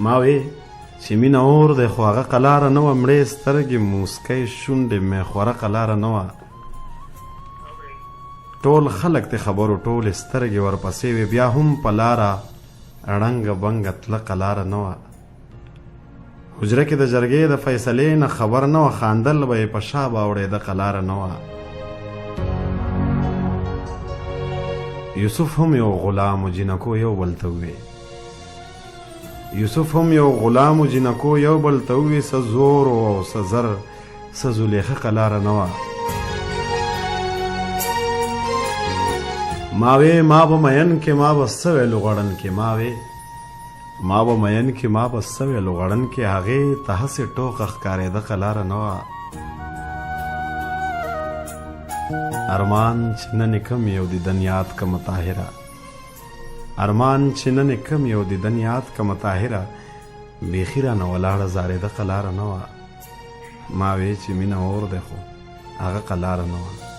ما وې چې مینه اور دی خو هغه قلاره نه وه مړې سترګې موسکی شونډې میخوره قلاره نه وه ټول خلک د خبرو ټولې سترګې ورپسې وې بیا هم په لاره ړنګه بنګه تله قلاره نه وه حجره کې د جرګې د فیصلې نه خبر نه وه خاندل به یې په شا باوړېده قلاره نه وه یوسف هم یو غلام و جینکو یو بل ته ووې یوسف هم یو غلام و جینکو یو بل ته ووې څه زور او څه زر څه زلیخه قلاره نه وه ما وې ما به مین کې ما به څه ویلو غړن کې ما وې ما به مین کې ما به څه ویلو غړن کې هغې ته هسې ټوقه ښکارېده قلاره نه وه ارمان چې نن کم یو دیدن یاد کمه طاهره ارمان چې نن کم یو دیدن یاد کمه طاهره بیخي رانه ولاړه زارېده قلاره نه وه ما وې چې مینه اور دی خو هغه قلاره نه وه